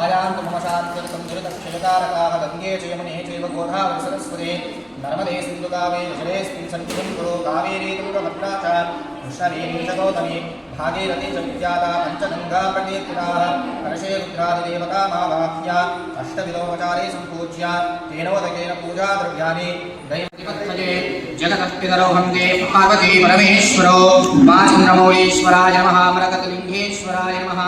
आयान्तु मम शान्तिरतं धृतक्षयकारकाः गङ्गे च यमुने चैव गोदावरि सरस्वती नर्मदे सिन्धु कावेरी जलेऽस्मिन् सन्निधिं कुरु कावेरी तुङ्गभद्रा च कृष्णवेणी च गौतमी भागीरथी च विद्याता पञ्चगङ्गा प्रकीर्तिताः कलशे रुद्रादिदेवता मावाह्य अष्टविधोपचारे सम्पूज्य तेनोदकेन पूजा द्रव्याणि दैवतिपत्तये जगतः पितरौ वन्दे पार्वती परमेश्वरो वाचन्द्रमौलीश्वराय नमः मरकतलिङ्गेश्वराय नमः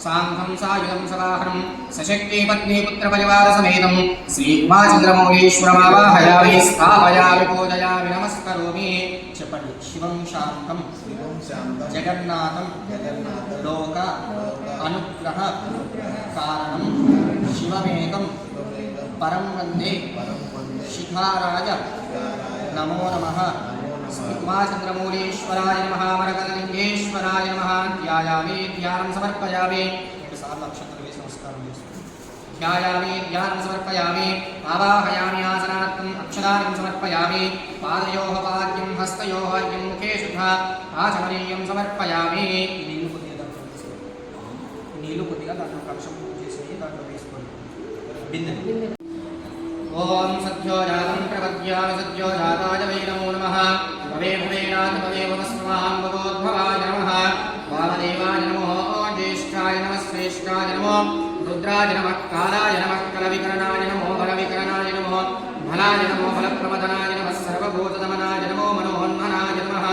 साङ्घं सायुधं सदाहरं सशक्ति पत्नी पुत्र परिवार समेतं श्री उमाचन्द्रमौलीश्वरमावाहयामि स्थापयामि पूजयामि नमस्करोमि చెప్పండి శివం శాంతం జగన్నాథం లోక అనుగ్రహ కారణం శివమేకం పరం వందే శిఖారాయ నమో నమః उमाचन्द्रमौलीश्वराय नमः मरकतलिङ्गेश्वराय नमः ध्यायामि ध्यानं समर्पयामि ध्यायामि ध्यानं समर्पयामि आवाहयामि आसनार्थम् अक्षदानं समर्पयामि पादयोः पाद्यं हस्तयोः अर्घ्यं मुखे शुद्धा आचमनीयं समर्पयामि నీళ్ళు కొద్దిగా దాంట్లో కలశం చేసి దాంట్లో వేసుకోండి బిందె ఓం సద్యో జాతం ప్రపద్యామి సద్యో జాతాయ వై నమో నమః భవే భవేనాథ భవే భవస్వాహం భవోద్భవాయ నమః వామదేవాయ నమో జ్యేష్ఠాయ నమః శ్రేష్ఠాయ నమో రుద్రాయ నమః కాలాయ నమః కలవికరణాయ నమో బలవికరణాయ నమో బలాయ నమో బలప్రమదనాయ నమః సర్వభూతదమనాయ నమో మనోన్మనాయ నమః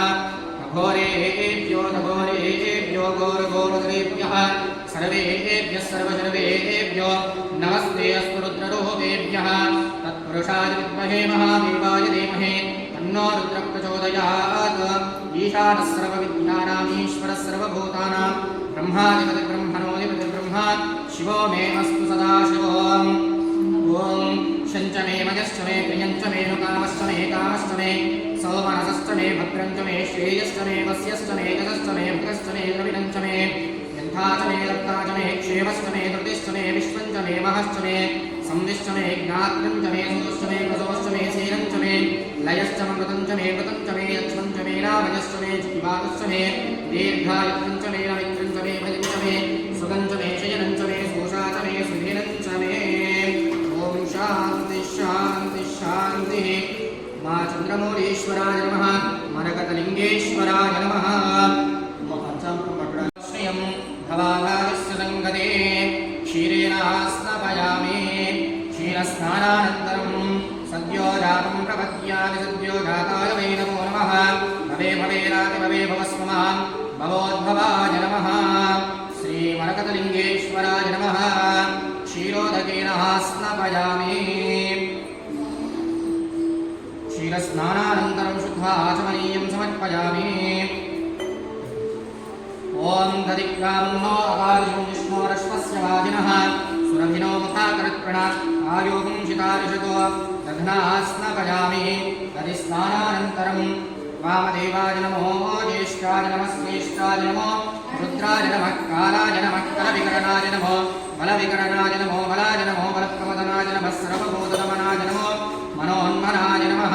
అఘోరేభ్యో ఘోరేభ్యో ఘోరఘోరధరేభ్యః सर्वेभ्यः सर्वजनवेभ्यो नमस्ते अस्तु रुद्ररूपेभ्यः तत्पुरुषाय विद्महे महादेवाय धीमहि तन्नो रुद्रः प्रचोदयात् ईशानः सर्वविद्यानाम् ईश्वरः सर्वभूतानां ब्रह्माधिपतिर्ब्रह्मणोऽधिपतिर्ब्रह्मा शिवो मे अस्तु सदाशिवो ॐ शञ्च मे मयश्च मे प्रियञ्च मे नुकामश्च मे कामश्च मे सौमनसश्च मे भद्रञ्च मे श्रेयश्च मे वस्यश्च मे यशश्च मे भगश्च मे द्रविणञ्च मे च मे दत्ता च मे क्षेमश्च मे धृतिश्च मे विश्वं च मे महश्च मे संविश्च मे ज्ञात्रं च मे सुतश्च मे प्रसवश्च मे शीलं च मे लयश्च मृतं च मे मृतं च मे यक्ष्मं च मे नामयश्च मे जीवागश्च मे दीर्घायुत्वं च मे रवित्रं च मे भजं च मे सुगं च मे शयनं च मे सोषा च मे सुधीनं च मे ॐ शान्ति शान्ति शान्तिः मा चन्द्रमौलीश्वराय नमः मरकतलिङ्गेश्वराय नमः भवाहाविश्वसङ्गते क्षीरेण स्नापयामि क्षीरस्नानानन्तरं सद्योजातं प्रपद्यामि सद्योजाताय वै नमो नमः भवे भवेराति भवे भवस्वमान् भवोद्भवाय नमः श्रीमरकतलिङ्गेश्वराय नमः क्षीरोदकेन स्नापयामि क्षीरस्नानानन्तरं शुद्ध्वा आचमनीयं समर्पयामि ओम दधिक्रामो अकार्यो विष्णोरश्वस्य वाजिनः सुरभिनो मुखाकरत्प्रणा आयोगं शितारिषतो दघ्नाः स्नापयामि दधिस्नानानन्तरं वामदेवाय नमो ज्येष्ठाय नमः श्रेष्ठाय नमो रुद्राय नमः कालाय नमः कलविकरणाय नमो बलविकरणाय नमो बलाय नमो बलप्रमदनाय नमः सर्वभूतदमनाय नमो मनोन्मनाय नमः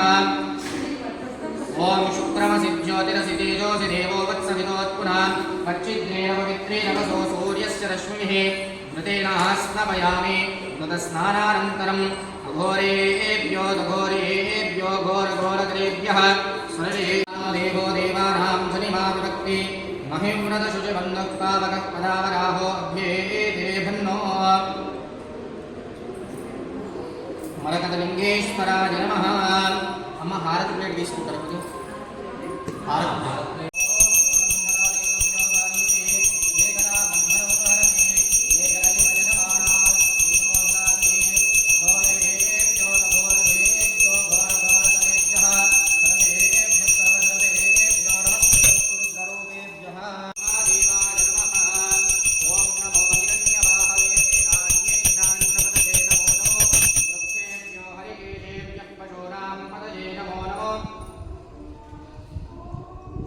ओम शुक्रमसि ज्योतिरसि तेजोसि देवो वत्सवितोत्पुनः पच्चिद्रेण पवित्रेण वसो सूर्यस्य रश्मिः मृतेन स्नापयामि मृतस्नानानन्तरम् अघोरेभ्यो घोरेभ्यो घोरघोरधरेभ्यः स्वर्णे देवो देवानां जनिमा विभक्ति महिम्रतशुचिबन्धः पावकः पदावराहो अभ्येते भन्नो मरकतलिङ्गेश्वराय नमः अम्मा हारति प्लेट తీసుకుంటారు కొంచెం హారతి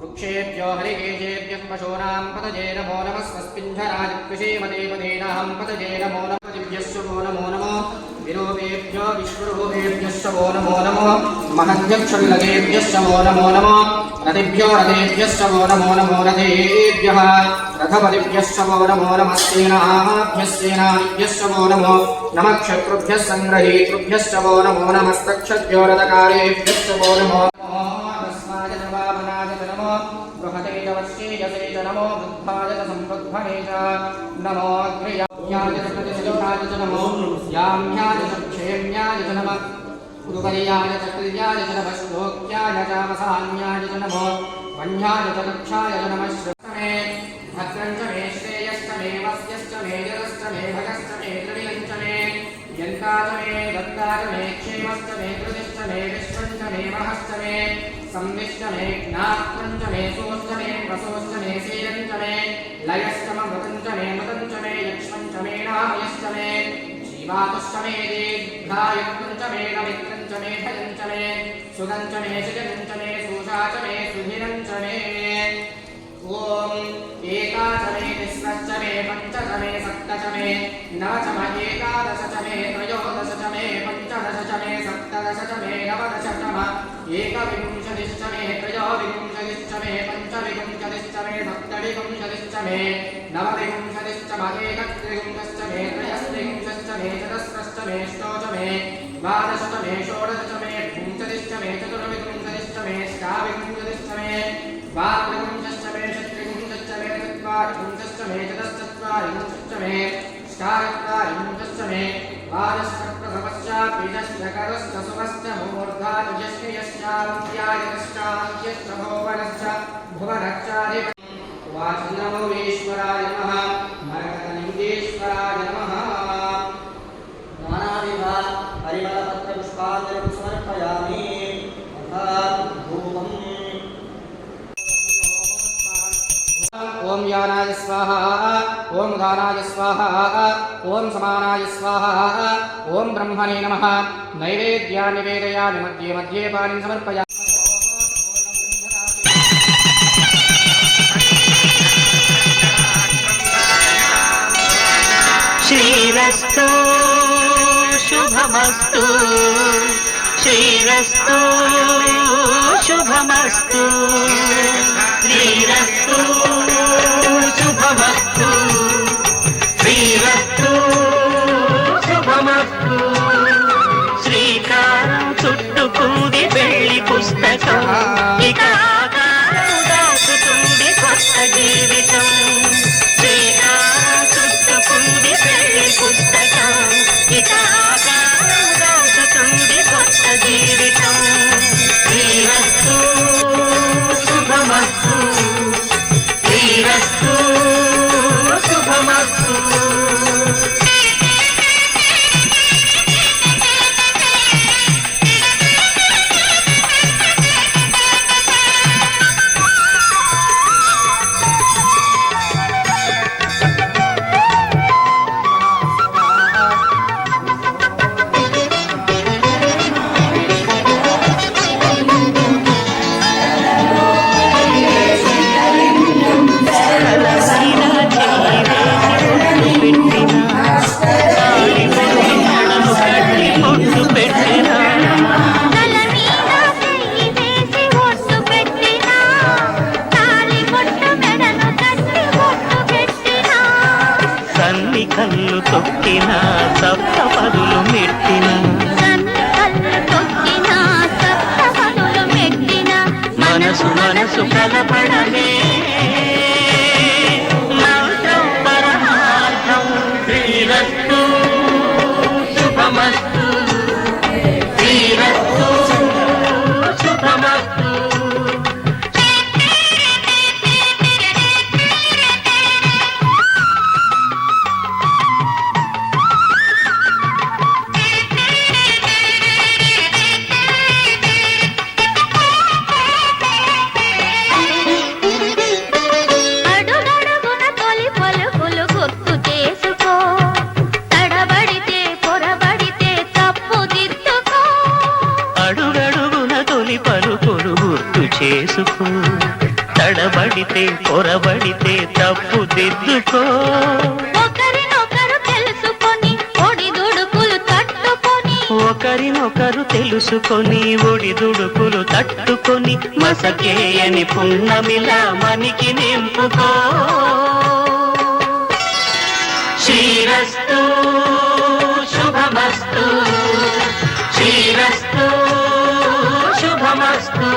वृक्षेभ्यो हरिकेशेभ्यः पशूनां पतये नमो नमः स्वस्मिञ्झराजकृषीमदेवदेनाहं पतये नमो नमः दिव्यस्य वो नमो नमो विरूपेभ्यो विश्वरूपेभ्यश्च वो नमो नमो महद्यक्षविलगेभ्यश्च वो नमो नमो रथिभ्यो रथेभ्यश्च वो नमो रथेभ्यः रथपतिभ्यश्च वो नमो नमः सेनाभ्यश्च वो नमो नमः क्षत्रुभ्यः सङ्ग्रहीतृभ्यश्च वो नमो नमस्तक्षभ्यो रथकारेभ्यश्च वो नमो तस्माय च वामनाय च नमो बृहते च वश्येयसे च नमो बुद्धाय च सम्बुद्धने च नमो अग्रयाय च प्रतिशोधाय च नमो याम्याय च क्षेम्याय च नमः उदुपर्याय च कल्याय च नमः श्लोक्याय च वसान्याय च नमो वन्याय च लक्षाय च नमः श्रमे भद्रं च मे श्रेयश्च मे वस्यश्च मे जरश्च मे भगश्च मे द्रविणं च मे यन्ता च मे दत्ता च मे क्षेमश्च मे कृतिश्च मे विश्वं च मे महश्च मे संविश्च मे ज्ञात्रं च मे सोश्च मे प्रसोश्च मे शीलं च मे लयश्च मृतं च मे यक्ष्मं च मे नामयश्च मे जीवातुश्च मे दीर्घायुक्तं च मे नमित्रं च मे भयं च मे सुगं च मे सुजनं च मे सूषा च मे सुधिरं च मे ॐ एका च मे तिस्रश्च मे पञ्च च मे सप्त च मे नव च मे एकादश च मे त्रयोदश च मे पञ्चदश च मे सप्तदश च मे नवदश च मे एकविंशतिश्च मे त्रयोविंशतिश्च मे पञ्चविंशतिश्च मे सप्तविंशतिश्च मे नवविंशतिश्च मे एकत्रिंशश्च मे त्रयस्त्रिंशश्च मे चतस्रश्च मे अष्टौ च मे द्वादश च मे षोडश च मे विंशतिश्च मे चतुर्विंशतिश्च मे षष्ठाविंशतिश्च मे द्वात्रिंशश्च मे षट्त्रिंशश्च मे चत्वारिंशश्च मे चतुश्चत्वारिंशश्च मे अष्टाचत्वारिंशश्च मे द्वादशप्रथमश्चापीडश्च करश्च सुवश्च मूर्धाद्यश्च यश्चान्त्यायश्चान्त्यश्च भुवनश्च भुवनश्चाधिपतिः वाच नमो ईश्वराय नमः मरकतलिङ्गेश्वराय नमः नानाविधा परिमलपत्रपुष्पाञ्जलिं समर्पयामि धूपम् ओम यानाय स्वाहा ओम गानाय स्वाहा ओम समानाय स्वाहा ओम ब्रह्मणे नमः नैवेद्यानि निवेदयामि मध्ये मध्ये पाणिं समर्पयामि श्रीरस्तु शुभमस्तु श्रीरस्तु शुभमस्तु श्रीरस्तु शुभमस्तु श्रीरस्तु शुभमस्तु శ్రీకారం చుట్టుకుంది వెళ్ళి పుస్తకం ఇక ఆకారం దాచుతుంది కొత్త జీవితం శ్రీకారం చుట్టుకుంది వెళ్ళి పుస్తకం ఇక ఆకారం దాచుతుంది కొత్త జీవితం శ్రీరస్తు శుభమస్తు శ్రీరస్తు శుభమస్తు కళ్ళు తొక్కిన సప్త పదులు మెట్టిన మనసు మనసు కలపడమే మంత్రం పరమార్థం శ్రీరస్తు శుభమస్తు శ్రీరస్తు శుభమస్తు చేసుకో తడబడితే పొరబడితే తప్పు దిద్దుకో ఒకరినొకరు తెలుసుకొని ఒడిదుడుకులు తట్టుకొని ఒకరినొకరు తెలుసుకొని ఒడిదుడుకులు తట్టుకొని మసకేయని పున్నమిలా మనికి నింపుకో. శ్రీరస్తు శుభమస్తు, శ్రీరస్తు శుభమస్తు.